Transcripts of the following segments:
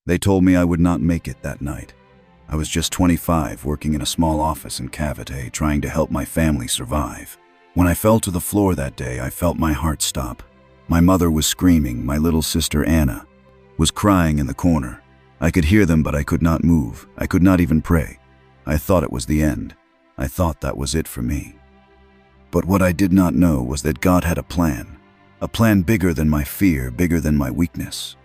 They told me I would not make it that night. I was just 25, working in a small office in Cavite, trying to help my family survive. When I fell to the floor that day, I felt my heart stop. My mother was screaming, my little sister Anna was crying in the corner. I could hear them, but I could not move. I could not even pray. I thought it was the end. I thought that was it for me. But what I did not know was that God had a plan bigger than my fear, bigger than my weakness.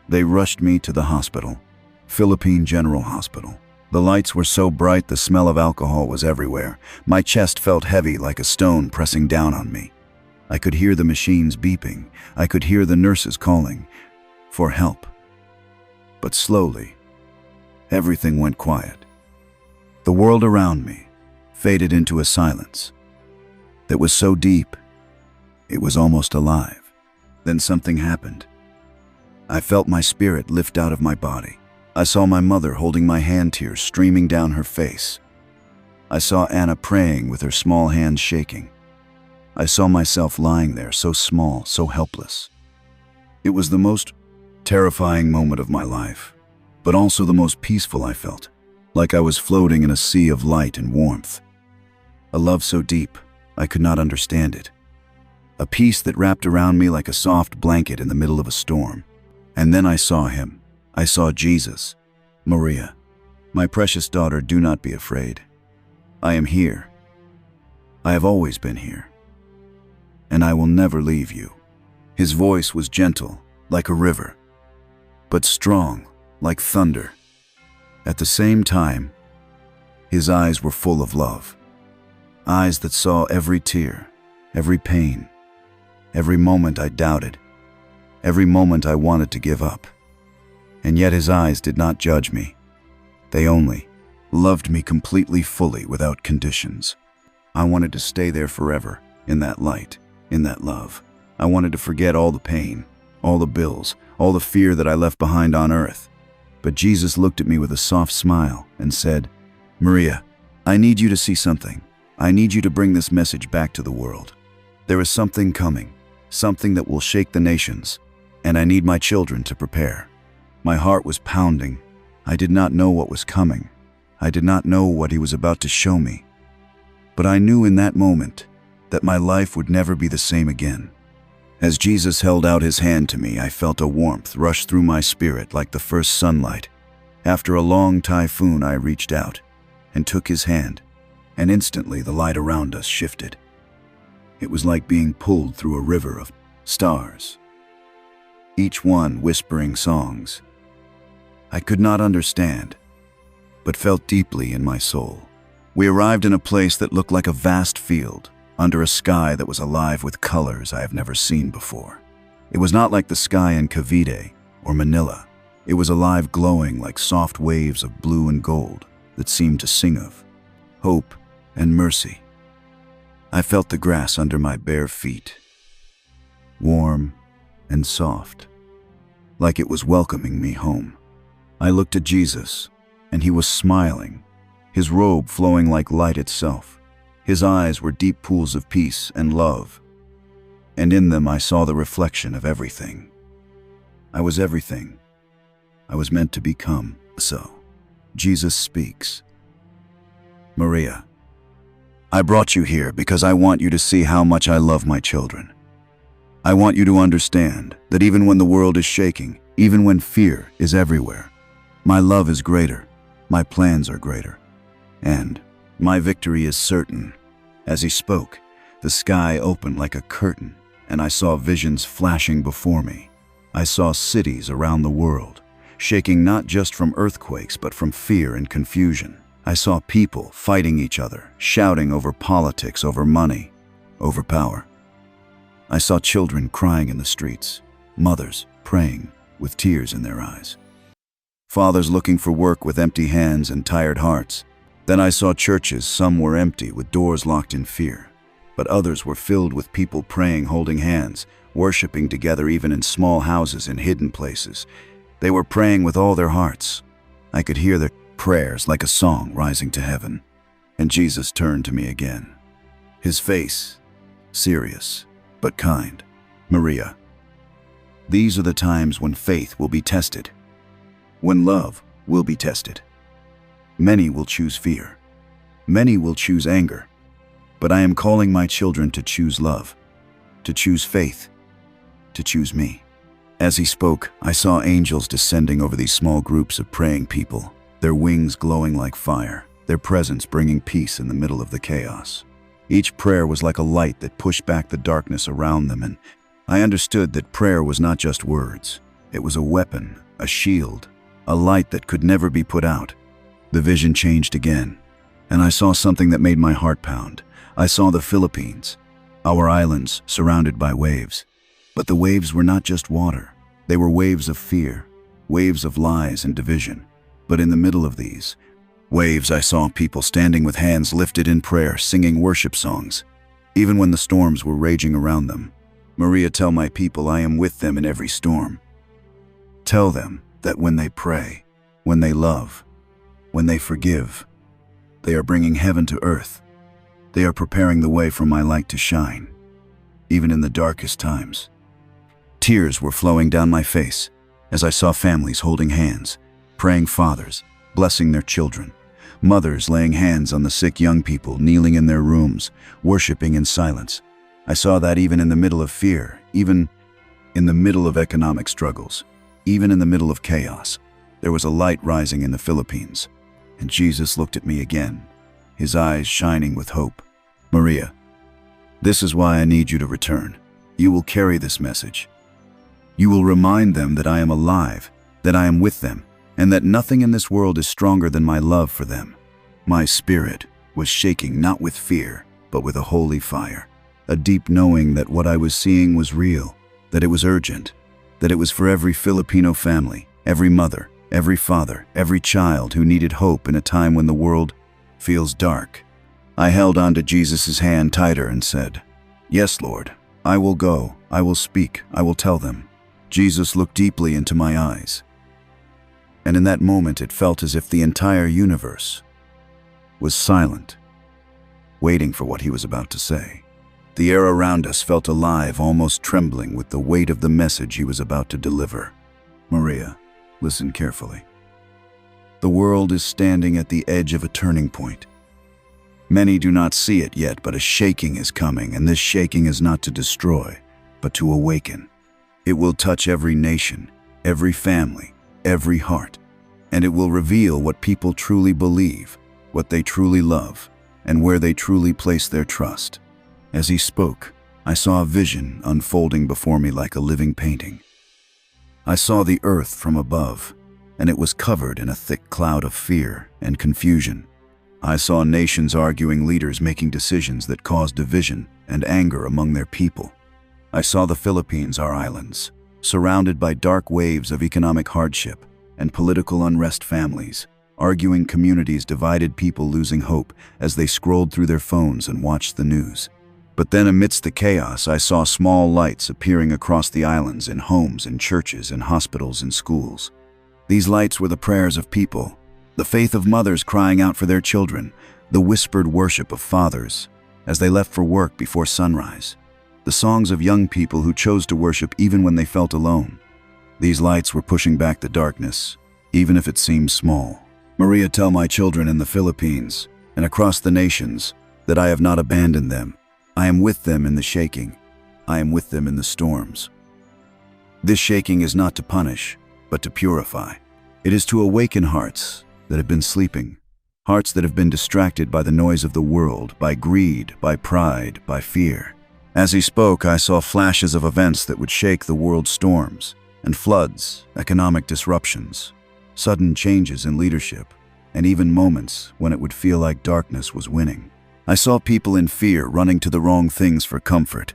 They rushed me to the hospital, Philippine General Hospital. The lights were so bright, the smell of alcohol was everywhere. My chest felt heavy like a stone pressing down on me. I could hear the machines beeping. I could hear the nurses calling for help. But slowly, everything went quiet. The world around me faded into a silence that was so deep, it was almost alive. Then something happened. I felt my spirit lift out of my body. I saw my mother holding my hand, tears streaming down her face. I saw Anna praying with her small hands shaking. I saw myself lying there, so small, so helpless. It was the most terrifying moment of my life, but also the most peaceful I felt, like I was floating in a sea of light and warmth. A love so deep, I could not understand it. A peace that wrapped around me like a soft blanket in the middle of a storm. And then I saw him. I saw Jesus. Maria, my precious daughter, do not be afraid. I am here. I have always been here. And I will never leave you. His voice was gentle, like a river, but strong, like thunder. At the same time, his eyes were full of love. Eyes that saw every tear, every pain, every moment I doubted, every moment I wanted to give up. And yet his eyes did not judge me. They only loved me completely, fully, without conditions. I wanted to stay there forever, in that light, in that love. I wanted to forget all the pain, all the bills, all the fear that I left behind on earth. But Jesus looked at me with a soft smile and said, "Maria, I need you to see something. I need you to bring this message back to the world. There is something coming, something that will shake the nations, and I need my children to prepare." My heart was pounding. I did not know what was coming. I did not know what he was about to show me. But I knew in that moment that my life would never be the same again. As Jesus held out his hand to me, I felt a warmth rush through my spirit like the first sunlight. After a long typhoon, I reached out and took his hand, and instantly the light around us shifted. It was like being pulled through a river of stars, each one whispering songs I could not understand, but felt deeply in my soul. We arrived in a place that looked like a vast field, under a sky that was alive with colors I have never seen before. It was not like the sky in Cavite or Manila. It was alive, glowing like soft waves of blue and gold that seemed to sing of hope and mercy. I felt the grass under my bare feet, warm and soft, like it was welcoming me home. I looked at Jesus, and he was smiling, his robe flowing like light itself. His eyes were deep pools of peace and love, and in them I saw the reflection of everything. I was everything I was meant to become. So, Jesus speaks. "Maria, I brought you here because I want you to see how much I love my children. I want you to understand that even when the world is shaking, even when fear is everywhere, my love is greater, my plans are greater, and my victory is certain." As he spoke, the sky opened like a curtain, and I saw visions flashing before me. I saw cities around the world, shaking not just from earthquakes but from fear and confusion. I saw people fighting each other, shouting over politics, over money, over power. I saw children crying in the streets, mothers praying with tears in their eyes, fathers looking for work with empty hands and tired hearts. Then I saw churches. Some were empty with doors locked in fear, but others were filled with people praying, holding hands, worshiping together even in small houses in hidden places. They were praying with all their hearts. I could hear their prayers like a song rising to heaven. And Jesus turned to me again, his face serious but kind. "Maria, these are the times when faith will be tested. when love will be tested. Many will choose fear. Many will choose anger. But I am calling my children to choose love, to choose faith, to choose me. As he spoke, I saw angels descending over these small groups of praying people, their wings glowing like fire, their presence bringing peace in the middle of the chaos. Each prayer was like a light that pushed back the darkness around them, and I understood that prayer was not just words. It was a weapon, a shield, a light that could never be put out. The vision changed again, and I saw something that made my heart pound. I saw the Philippines, our islands surrounded by waves. But the waves were not just water. They were waves of fear, waves of lies and division. But in the middle of these waves, I saw people standing with hands lifted in prayer, singing worship songs, even when the storms were raging around them. Maria, tell my people I am with them in every storm. Tell them that when they pray, when they love, when they forgive, they are bringing heaven to earth. They are preparing the way for my light to shine, even in the darkest times. Tears were flowing down my face as I saw families holding hands, praying fathers, blessing their children, mothers laying hands on the sick young people, kneeling in their rooms, worshiping in silence. I saw that even in the middle of fear, even in the middle of economic struggles, even in the middle of chaos, there was a light rising in the Philippines. And Jesus looked at me again, his eyes shining with hope. Maria, this is why I need you to return. You will carry this message. You will remind them that I am alive, that I am with them, and that nothing in this world is stronger than my love for them. My spirit was shaking not with fear, but with a holy fire, a deep knowing that what I was seeing was real, that it was urgent, that it was for every Filipino family, every mother, every father, every child who needed hope in a time when the world feels dark. I held on to Jesus' hand tighter and said, "Yes, Lord, I will go, I will speak, I will tell them." Jesus looked deeply into my eyes, and in that moment it felt as if the entire universe was silent, waiting for what he was about to say. The air around us felt alive, almost trembling with the weight of the message he was about to deliver. Maria, listen carefully. The world is standing at the edge of a turning point. Many do not see it yet, but a shaking is coming, and this shaking is not to destroy, but to awaken. It will touch every nation, every family, every heart, and it will reveal what people truly believe, what they truly love, and where they truly place their trust. As he spoke, I saw a vision unfolding before me like a living painting. I saw the earth from above, and it was covered in a thick cloud of fear and confusion. I saw nations arguing, leaders making decisions that caused division and anger among their people. I saw the Philippines, our islands, surrounded by dark waves of economic hardship and political unrest, families arguing, communities divided, people losing hope as they scrolled through their phones and watched the news. But then amidst the chaos, I saw small lights appearing across the islands, in homes, in churches, in hospitals, in schools. These lights were the prayers of people, the faith of mothers crying out for their children, the whispered worship of fathers as they left for work before sunrise, the songs of young people who chose to worship even when they felt alone. These lights were pushing back the darkness, even if it seemed small. Maria, tell my children in the Philippines and across the nations that I have not abandoned them. I am with them in the shaking. I am with them in the storms. This shaking is not to punish, but to purify. It is to awaken hearts that have been sleeping, hearts that have been distracted by the noise of the world, by greed, by pride, by fear. As he spoke, I saw flashes of events that would shake the world: storms and floods, economic disruptions, sudden changes in leadership, and even moments when it would feel like darkness was winning. I saw people in fear running to the wrong things for comfort,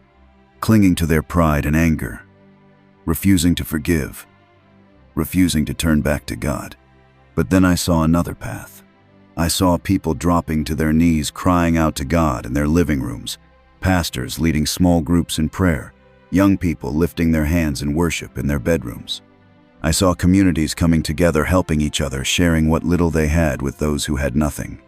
clinging to their pride and anger, refusing to forgive, refusing to turn back to God. But then I saw another path. I saw people dropping to their knees, crying out to God in their living rooms, pastors leading small groups in prayer, young people lifting their hands in worship in their bedrooms. I saw communities coming together, helping each other, sharing what little they had with those who had nothing.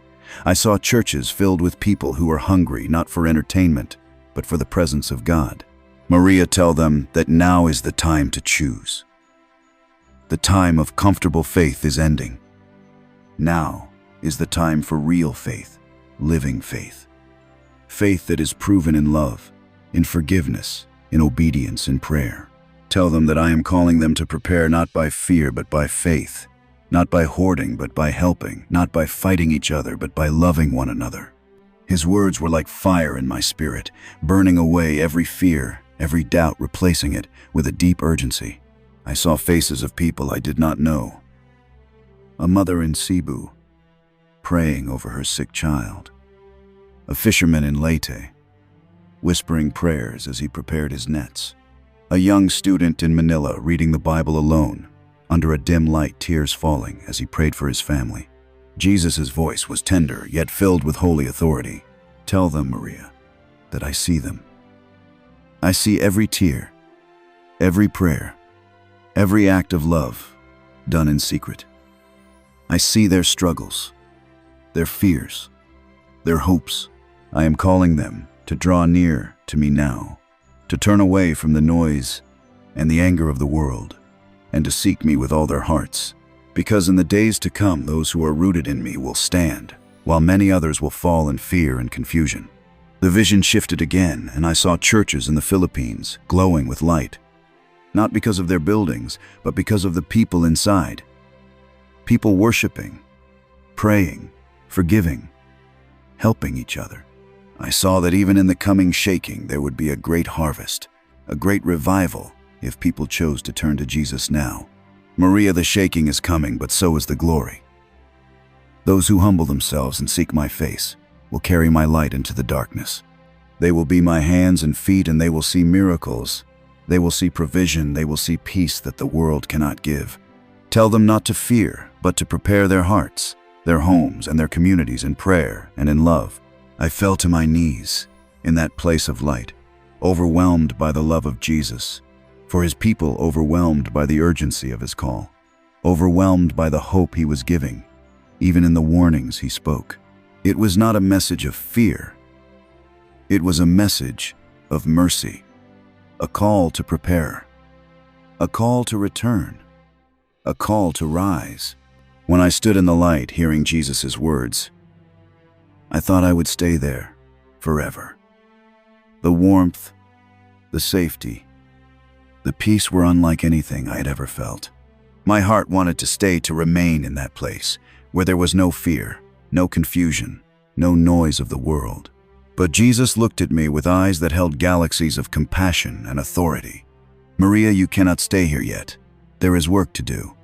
I saw churches filled with people who were hungry not for entertainment, but for the presence of God. Maria, tell them that now is the time to choose. The time of comfortable faith is ending. Now is the time for real faith, living faith. Faith that is proven in love, in forgiveness, in obedience, in prayer. Tell them that I am calling them to prepare not by fear but by faith, not by hoarding but by helping, not by fighting each other but by loving one another. His words were like fire in my spirit, burning away every fear, every doubt, replacing it with a deep urgency. I saw faces of people I did not know. A mother in Cebu, praying over her sick child. A fisherman in Leyte, whispering prayers as he prepared his nets. A young student in Manila reading the Bible alone, under a dim light, tears falling as he prayed for his family. Jesus' voice was tender, yet filled with holy authority. Tell them, Maria, that I see them. I see every tear, every prayer, every act of love done in secret. I see their struggles, their fears, their hopes. I am calling them to draw near to me now, to turn away from the noise and the anger of the world, and to seek me with all their hearts. Because in the days to come, those who are rooted in me will stand, while many others will fall in fear and confusion. The vision shifted again, and I saw churches in the Philippines glowing with light, not because of their buildings, but because of the people inside. People worshiping, praying, forgiving, helping each other. I saw that even in the coming shaking, there would be a great harvest, a great revival, if people chose to turn to Jesus now. Maria, the shaking is coming, but so is the glory. Those who humble themselves and seek my face will carry my light into the darkness. They will be my hands and feet, and they will see miracles. They will see provision. They will see peace that the world cannot give. Tell them not to fear, but to prepare their hearts, their homes, and their communities in prayer and in love. I fell to my knees in that place of light, overwhelmed by the love of Jesus, for his people overwhelmed by the urgency of his call, overwhelmed by the hope he was giving, even in the warnings he spoke. It was not a message of fear. It was a message of mercy, a call to prepare, a call to return, a call to rise. When I stood in the light hearing Jesus' words, I thought I would stay there forever. The warmth, the safety, the peace were unlike anything I had ever felt. My heart wanted to stay, to remain in that place where there was no fear, no confusion, no noise of the world. But Jesus looked at me with eyes that held galaxies of compassion and authority. Maria, you cannot stay here yet. There is work to do.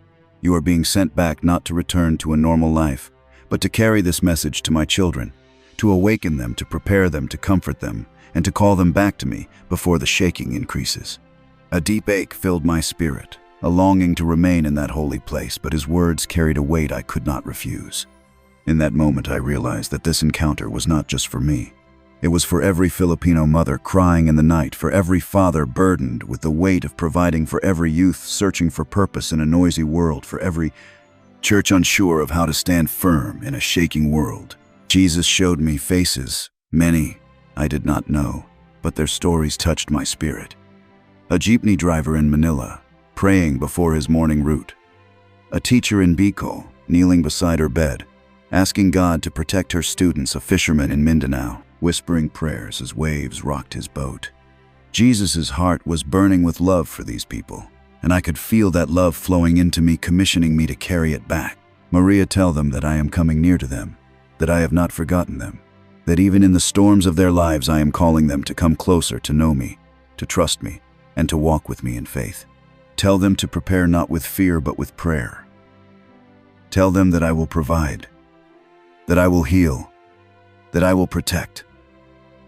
You are being sent back not to return to a normal life, but to carry this message to my children, to awaken them, to prepare them, to comfort them, and to call them back to me before the shaking increases. A deep ache filled my spirit, a longing to remain in that holy place, but his words carried a weight I could not refuse. In that moment, I realized that this encounter was not just for me. It was for every Filipino mother crying in the night, for every father burdened with the weight of providing, for every youth searching for purpose in a noisy world, for every church unsure of how to stand firm in a shaking world. Jesus showed me faces, many I did not know, but their stories touched my spirit. A jeepney driver in Manila, praying before his morning route. A teacher in Bicol, kneeling beside her bed, asking God to protect her students. A fisherman in Mindanao, whispering prayers as waves rocked his boat. Jesus' heart was burning with love for these people, and I could feel that love flowing into me, commissioning me to carry it back. Maria, tell them that I am coming near to them, that I have not forgotten them, that even in the storms of their lives I am calling them to come closer, to know me, to trust me, and to walk with me in faith. Tell them to prepare not with fear but with prayer. Tell them that I will provide, that I will heal, that I will protect,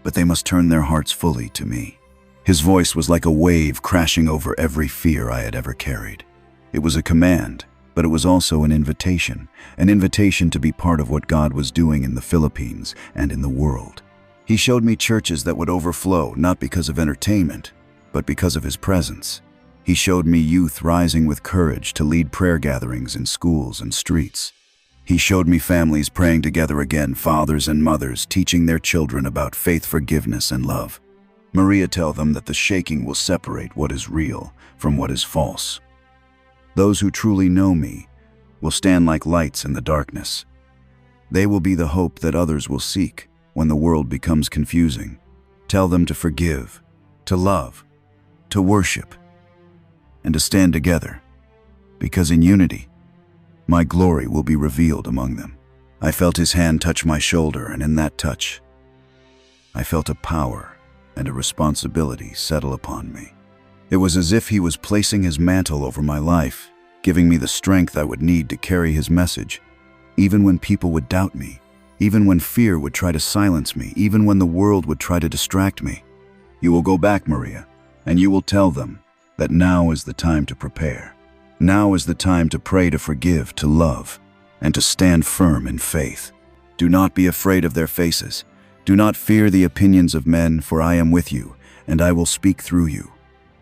but they must turn their hearts fully to me. His voice was like a wave crashing over every fear I had ever carried. It was a command, but it was also an invitation to be part of what God was doing in the Philippines and in the world. He showed me churches that would overflow, not because of entertainment, but because of his presence. He showed me youth rising with courage to lead prayer gatherings in schools and streets. He showed me families praying together again, fathers and mothers teaching their children about faith, forgiveness, and love. Maria, tell them that the shaking will separate what is real from what is false. Those who truly know me will stand like lights in the darkness. They will be the hope that others will seek when the world becomes confusing. Tell them to forgive, to love, to worship, and to stand together, because in unity, my glory will be revealed among them. I felt his hand touch my shoulder, and in that touch, I felt a power and a responsibility settle upon me. It was as if he was placing his mantle over my life, giving me the strength I would need to carry his message, even when people would doubt me, even when fear would try to silence me, even when the world would try to distract me. You will go back, Maria, and you will tell them that now is the time to prepare. Now is the time to pray, to forgive, to love, and to stand firm in faith. Do not be afraid of their faces. Do not fear the opinions of men, for I am with you, and I will speak through you.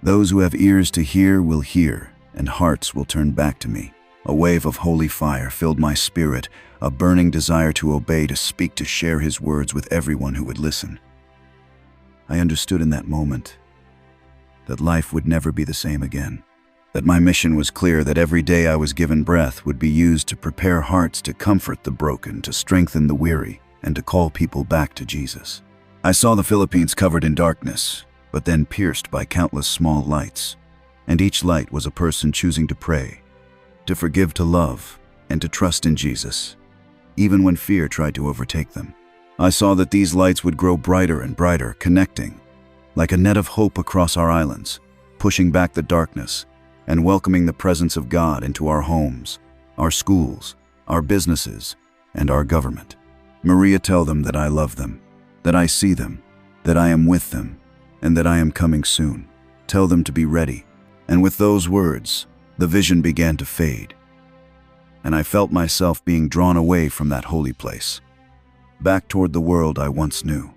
Those who have ears to hear will hear, and hearts will turn back to me. A wave of holy fire filled my spirit, a burning desire to obey, to speak, to share his words with everyone who would listen. I understood in that moment that life would never be the same again, that my mission was clear, that every day I was given breath would be used to prepare hearts, to comfort the broken, to strengthen the weary, and to call people back to Jesus. I saw the Philippines covered in darkness, but then pierced by countless small lights, and each light was a person choosing to pray, to forgive, to love, and to trust in Jesus, even when fear tried to overtake them. I saw that these lights would grow brighter and brighter, connecting like a net of hope across our islands, pushing back the darkness and welcoming the presence of God into our homes, our schools, our businesses, and our government. Maria, tell them that I love them, that I see them, that I am with them, and that I am coming soon. Tell them to be ready. And with those words, the vision began to fade, and I felt myself being drawn away from that holy place, back toward the world I once knew.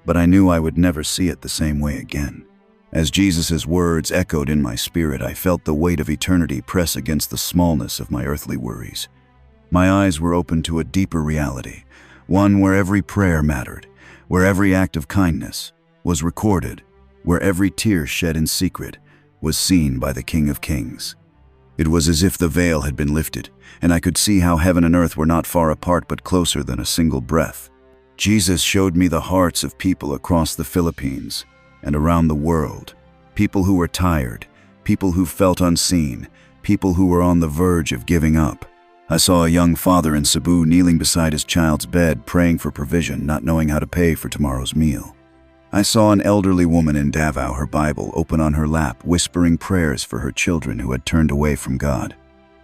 But I knew I would never see it the same way again. As Jesus' words echoed in my spirit, I felt the weight of eternity press against the smallness of my earthly worries. My eyes were open to a deeper reality, one where every prayer mattered, where every act of kindness was recorded, where every tear shed in secret was seen by the King of Kings. It was as if the veil had been lifted, and I could see how heaven and earth were not far apart but closer than a single breath. Jesus showed me the hearts of people across the Philippines and around the world, people who were tired, people who felt unseen, people who were on the verge of giving up. I saw a young father in Cebu kneeling beside his child's bed, praying for provision, not knowing how to pay for tomorrow's meal. I saw an elderly woman in Davao, her Bible open on her lap, whispering prayers for her children who had turned away from God.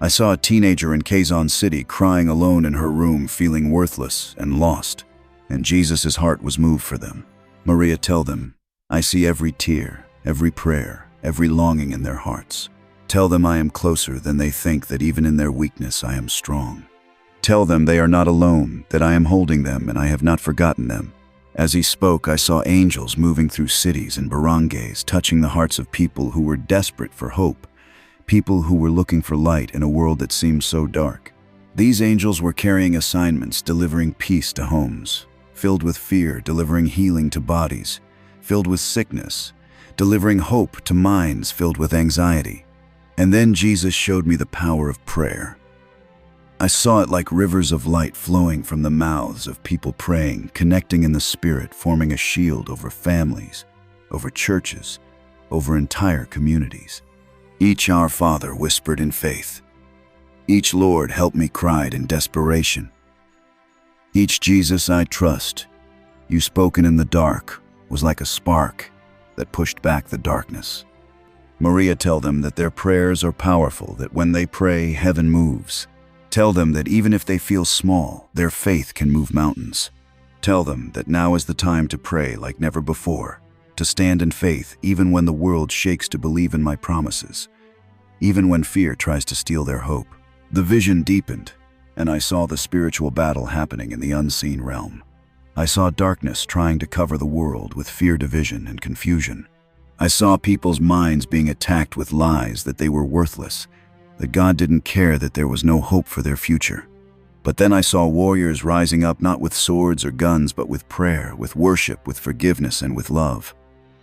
I saw a teenager in Quezon City crying alone in her room, feeling worthless and lost, and Jesus' heart was moved for them. Maria, tell them, I see every tear, every prayer, every longing in their hearts. Tell them I am closer than they think, that even in their weakness I am strong. Tell them they are not alone, that I am holding them and I have not forgotten them. As he spoke, I saw angels moving through cities and barangays, touching the hearts of people who were desperate for hope, people who were looking for light in a world that seemed so dark. These angels were carrying assignments, delivering peace to homes, filled with fear, delivering healing to bodies, filled with sickness, delivering hope to minds filled with anxiety. And then Jesus showed me the power of prayer. I saw it like rivers of light flowing from the mouths of people praying, connecting in the spirit, forming a shield over families, over churches, over entire communities. Each Our Father whispered in faith. Each Lord help me cried in desperation. Each Jesus I trust, you spoken in the dark, was like a spark that pushed back the darkness. Maria, tell them that their prayers are powerful, that when they pray, heaven moves. Tell them that even if they feel small, their faith can move mountains. Tell them that now is the time to pray like never before, to stand in faith even when the world shakes to believe in my promises, even when fear tries to steal their hope. The vision deepened, and I saw the spiritual battle happening in the unseen realm. I saw darkness trying to cover the world with fear, division, and confusion. I saw people's minds being attacked with lies that they were worthless, that God didn't care, that there was no hope for their future. But then I saw warriors rising up, not with swords or guns, but with prayer, with worship, with forgiveness, and with love.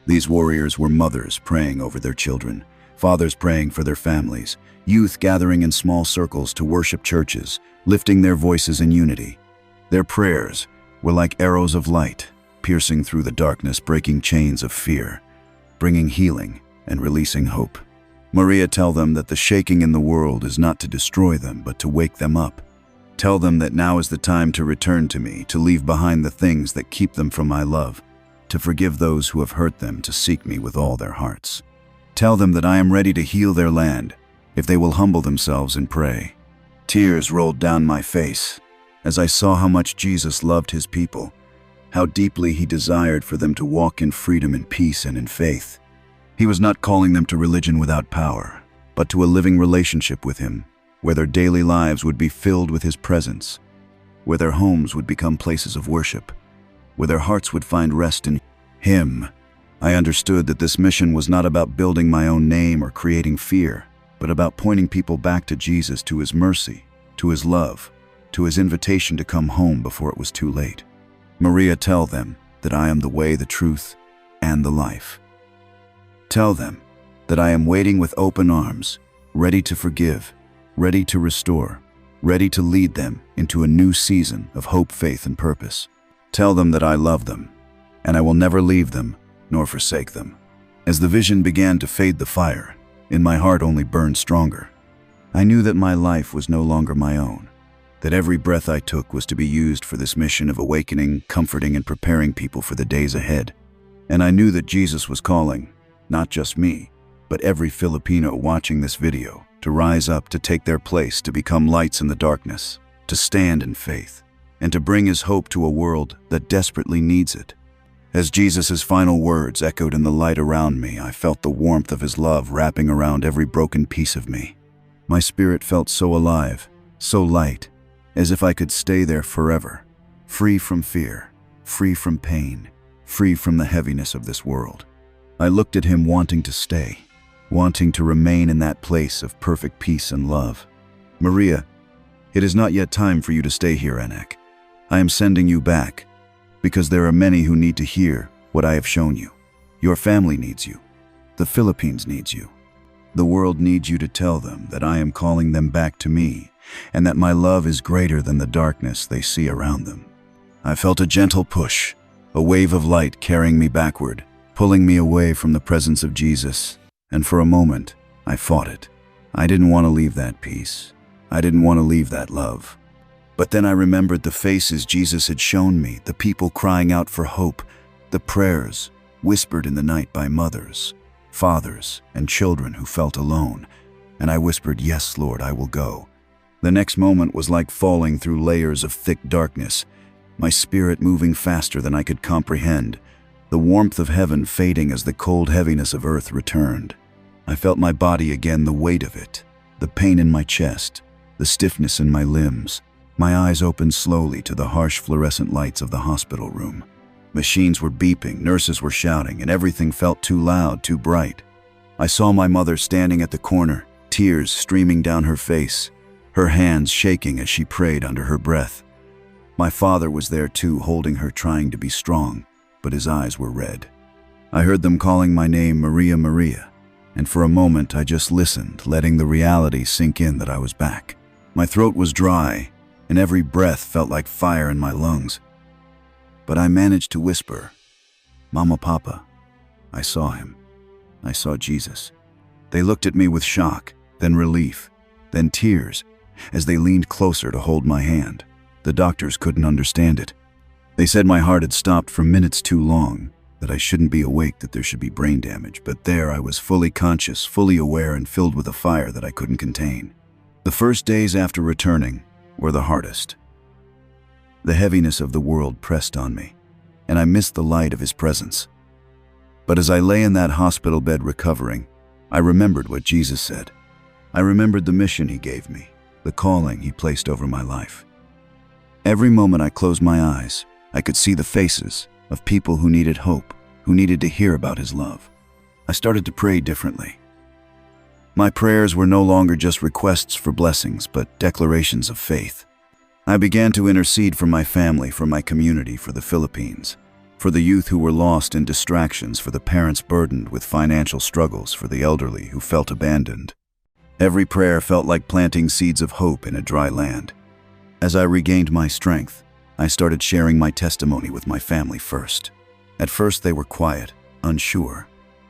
These warriors were mothers praying over their children, fathers praying for their families, youth gathering in small circles to worship churches, lifting their voices in unity. Their prayers were like arrows of light, piercing through the darkness, breaking chains of fear, bringing healing and releasing hope. Maria, tell them that the shaking in the world is not to destroy them, but to wake them up. Tell them that now is the time to return to me, to leave behind the things that keep them from my love, to forgive those who have hurt them, to seek me with all their hearts. Tell them that I am ready to heal their land, if they will humble themselves and pray. Tears rolled down my face as I saw how much Jesus loved his people, how deeply he desired for them to walk in freedom and peace and in faith. He was not calling them to religion without power, but to a living relationship with him, where their daily lives would be filled with his presence, where their homes would become places of worship, where their hearts would find rest in him. I understood that this mission was not about building my own name or creating fear, but about pointing people back to Jesus, to his mercy, to his love, to his invitation to come home before it was too late. Maria, tell them that I am the way, the truth, and the life. Tell them that I am waiting with open arms, ready to forgive, ready to restore, ready to lead them into a new season of hope, faith, and purpose. Tell them that I love them, and I will never leave them nor forsake them. As the vision began to fade, the fire in my heart only burned stronger. I knew that my life was no longer my own, that every breath I took was to be used for this mission of awakening, comforting, and preparing people for the days ahead. And I knew that Jesus was calling, not just me, but every Filipino watching this video, to rise up, to take their place, to become lights in the darkness, to stand in faith, and to bring his hope to a world that desperately needs it. As Jesus' final words echoed in the light around me, I felt the warmth of his love wrapping around every broken piece of me. My spirit felt so alive, so light, as if I could stay there forever, free from fear, free from pain, free from the heaviness of this world. I looked at him, wanting to stay, wanting to remain in that place of perfect peace and love. Maria, it is not yet time for you to stay here, Anak. I am sending you back, because there are many who need to hear what I have shown you. Your family needs you. The Philippines needs you. The world needs you to tell them that I am calling them back to me, and that my love is greater than the darkness they see around them. I felt a gentle push, a wave of light carrying me backward, pulling me away from the presence of Jesus, and for a moment, I fought it. I didn't want to leave that peace. I didn't want to leave that love. But then I remembered the faces Jesus had shown me, the people crying out for hope, the prayers whispered in the night by mothers, fathers, and children who felt alone. And I whispered, "Yes, Lord, I will go." The next moment was like falling through layers of thick darkness, my spirit moving faster than I could comprehend, the warmth of heaven fading as the cold heaviness of earth returned. I felt my body again, the weight of it, the pain in my chest, the stiffness in my limbs. My eyes opened slowly to the harsh fluorescent lights of the hospital room. Machines were beeping, nurses were shouting, and everything felt too loud, too bright. I saw my mother standing at the corner, tears streaming down her face, her hands shaking as she prayed under her breath. My father was there too, holding her, trying to be strong, but his eyes were red. I heard them calling my name, Maria, Maria, and for a moment I just listened, letting the reality sink in that I was back. My throat was dry, and every breath felt like fire in my lungs. But I managed to whisper, "Mama, Papa." I saw him. I saw Jesus. They looked at me with shock, then relief, then tears, as they leaned closer to hold my hand. The doctors couldn't understand it. They said my heart had stopped for minutes too long, that I shouldn't be awake, that there should be brain damage. But there I was, fully conscious, fully aware, and filled with a fire that I couldn't contain. The first days after returning were the hardest. The heaviness of the world pressed on me, and I missed the light of his presence. But as I lay in that hospital bed recovering, I remembered what Jesus said. I remembered the mission he gave me, the calling he placed over my life. Every moment I closed my eyes, I could see the faces of people who needed hope, who needed to hear about his love. I started to pray differently. My prayers were no longer just requests for blessings, but declarations of faith. I began to intercede for my family, for my community, for the Philippines. For the youth who were lost in distractions, for the parents burdened with financial struggles, for the elderly who felt abandoned. Every prayer felt like planting seeds of hope in a dry land. As I regained my strength, I started sharing my testimony with my family first. At first they were quiet, unsure,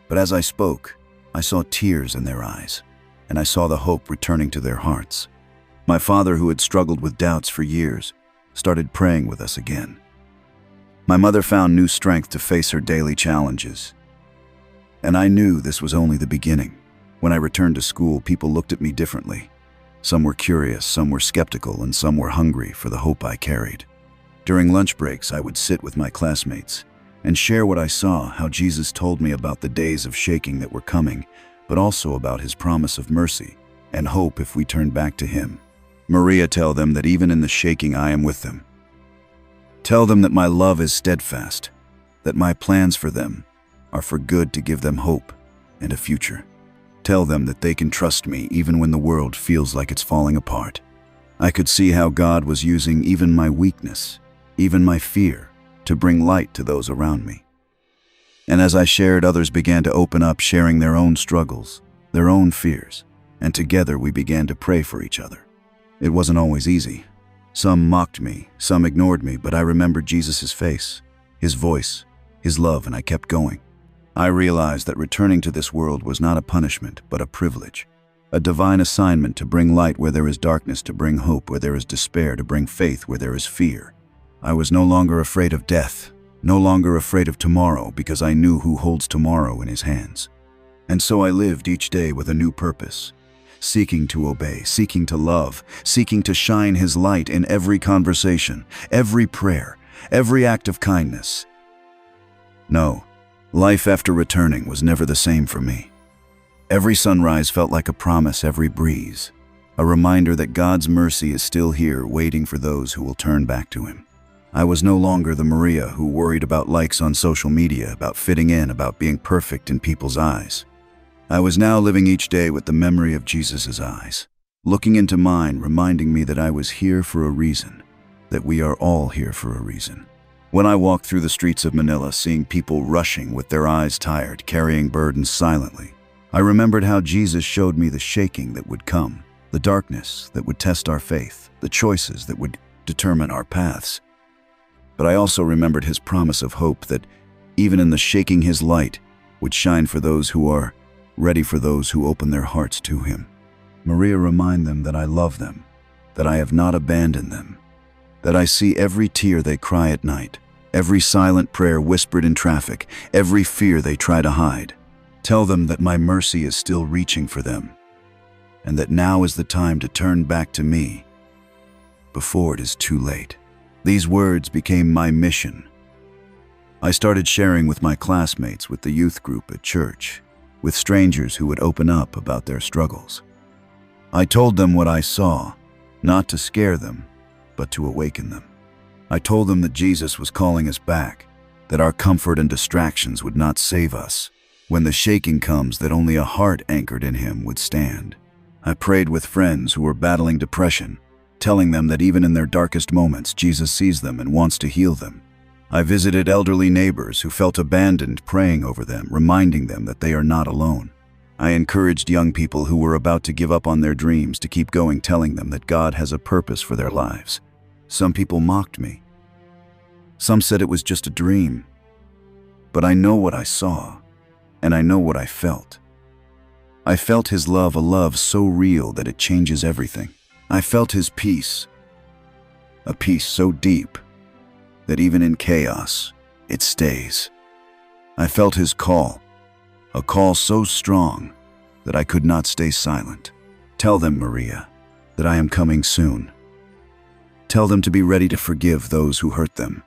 but as I spoke, I saw tears in their eyes, and I saw the hope returning to their hearts. My father, who had struggled with doubts for years, started praying with us again. My mother found new strength to face her daily challenges. And I knew this was only the beginning. When I returned to school, people looked at me differently. Some were curious, some were skeptical, and some were hungry for the hope I carried. During lunch breaks, I would sit with my classmates and share what I saw, how Jesus told me about the days of shaking that were coming, but also about his promise of mercy and hope if we turned back to him. Maria, tell them that even in the shaking I am with them. Tell them that my love is steadfast, that my plans for them are for good, to give them hope and a future. Tell them that they can trust me even when the world feels like it's falling apart. I could see how God was using even my weakness, even my fear, to bring light to those around me. And as I shared, others began to open up, sharing their own struggles, their own fears, and together we began to pray for each other. It wasn't always easy. Some mocked me, some ignored me, but I remembered Jesus' face, his voice, his love, and I kept going. I realized that returning to this world was not a punishment, but a privilege, a divine assignment to bring light where there is darkness, to bring hope where there is despair, to bring faith where there is fear. I was no longer afraid of death, no longer afraid of tomorrow, because I knew who holds tomorrow in his hands. And so I lived each day with a new purpose, seeking to obey, seeking to love, seeking to shine his light in every conversation, every prayer, every act of kindness. No, life after returning was never the same for me. Every sunrise felt like a promise, every breeze, a reminder that God's mercy is still here, waiting for those who will turn back to him. I was no longer the Maria who worried about likes on social media, about fitting in, about being perfect in people's eyes. I was now living each day with the memory of Jesus' eyes, looking into mine, reminding me that I was here for a reason, that we are all here for a reason. When I walked through the streets of Manila, seeing people rushing with their eyes tired, carrying burdens silently, I remembered how Jesus showed me the shaking that would come, the darkness that would test our faith, the choices that would determine our paths. But I also remembered his promise of hope, that even in the shaking, his light would shine for those who are ready, for those who open their hearts to him. Maria, remind them that I love them, that I have not abandoned them, that I see every tear they cry at night, every silent prayer whispered in traffic, every fear they try to hide. Tell them that my mercy is still reaching for them, and that now is the time to turn back to me before it is too late. These words became my mission. I started sharing with my classmates, with the youth group at church, with strangers who would open up about their struggles. I told them what I saw, not to scare them, but to awaken them. I told them that Jesus was calling us back, that our comfort and distractions would not save us. When the shaking comes, that only a heart anchored in him would stand. I prayed with friends who were battling depression, telling them that even in their darkest moments, Jesus sees them and wants to heal them. I visited elderly neighbors who felt abandoned, praying over them, reminding them that they are not alone. I encouraged young people who were about to give up on their dreams to keep going, telling them that God has a purpose for their lives. Some people mocked me. Some said it was just a dream. But I know what I saw, and I know what I felt. I felt his love, a love so real that it changes everything. I felt his peace, a peace so deep that even in chaos, it stays. I felt his call, a call so strong that I could not stay silent. Tell them, Maria, that I am coming soon. Tell them to be ready to forgive those who hurt them,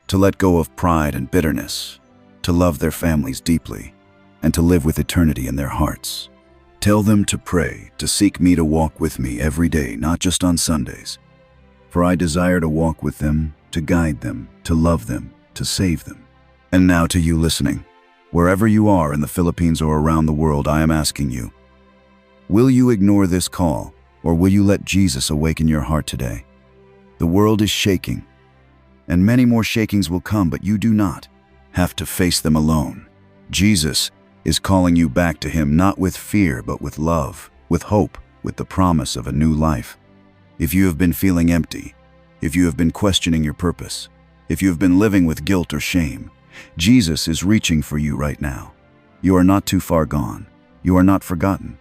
to let go of pride and bitterness, to love their families deeply, and to live with eternity in their hearts. Tell them to pray, to seek me, to walk with me every day, not just on Sundays. For I desire to walk with them, to guide them, to love them, to save them. And now to you listening, wherever you are in the Philippines or around the world, I am asking you, will you ignore this call, or will you let Jesus awaken your heart today? The world is shaking, and many more shakings will come, but you do not. have to face them alone. Jesus is calling you back to Him, not with fear, but with love, with hope, with the promise of a new life. If you have been feeling empty, if you have been questioning your purpose, if you have been living with guilt or shame, Jesus is reaching for you right now. You are not too far gone. You are not forgotten.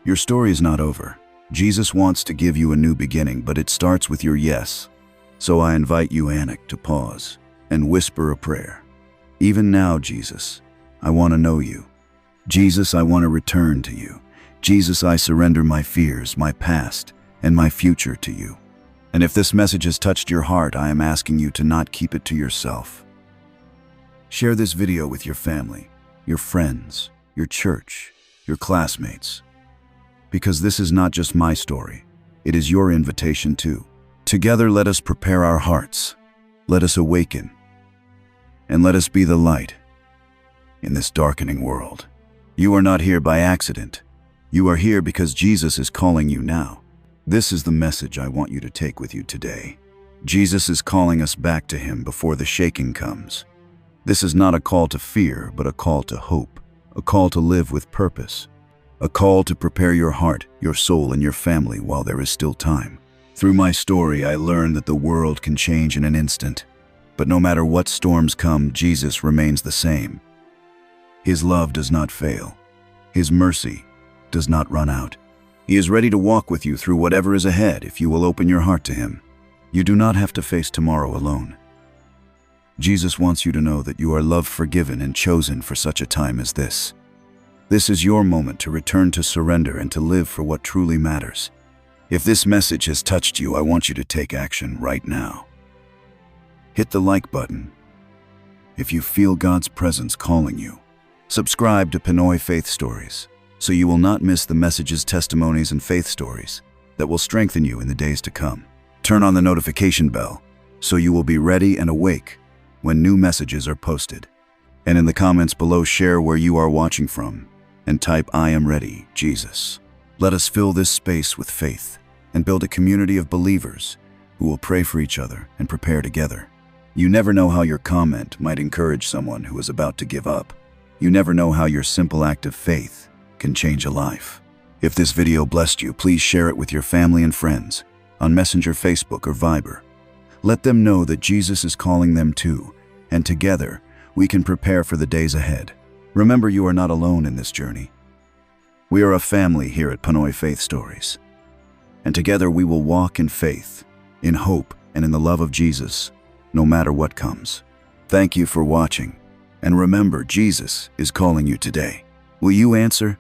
Your story is not over. Jesus wants to give you a new beginning, but it starts with your yes. So I invite you, Anik, to pause and whisper a prayer. Even now, Jesus, I want to know you. Jesus, I want to return to you. Jesus, I surrender my fears, my past, and my future to you. And if this message has touched your heart, I am asking you to not keep it to yourself. Share this video with your family, your friends, your church, your classmates. Because this is not just my story, it is your invitation too. Together, let us prepare our hearts. Let us awaken. And let us be the light in this darkening world. You are not here by accident. You are here because Jesus is calling you now. This is the message I want you to take with you today. Jesus is calling us back to Him before the shaking comes. This is not a call to fear, but a call to hope, a call to live with purpose, a call to prepare your heart, your soul, and your family while there is still time. Through my story, I learned that the world can change in an instant, but no matter what storms come, Jesus remains the same. His love does not fail. His mercy does not run out. He is ready to walk with you through whatever is ahead if you will open your heart to Him. You do not have to face tomorrow alone. Jesus wants you to know that you are loved, forgiven, and chosen for such a time as this. This is your moment to return to surrender and to live for what truly matters. If this message has touched you, I want you to take action right now. Hit the like button if you feel God's presence calling you. Subscribe to Pinoy Faith Stories so you will not miss the messages, testimonies, and faith stories that will strengthen you in the days to come. Turn on the notification bell so you will be ready and awake when new messages are posted. And in the comments below, share where you are watching from and type, "I am ready, Jesus." Let us fill this space with faith and build a community of believers who will pray for each other and prepare together. You never know how your comment might encourage someone who is about to give up. You never know how your simple act of faith can change a life. If this video blessed you, please share it with your family and friends on Messenger, Facebook, or Viber. Let them know that Jesus is calling them too, and together we can prepare for the days ahead. Remember, you are not alone in this journey. We are a family here at Pinoy Faith Stories, and together we will walk in faith, in hope, and in the love of Jesus, no matter what comes. Thank you for watching, and remember, Jesus is calling you today. Will you answer?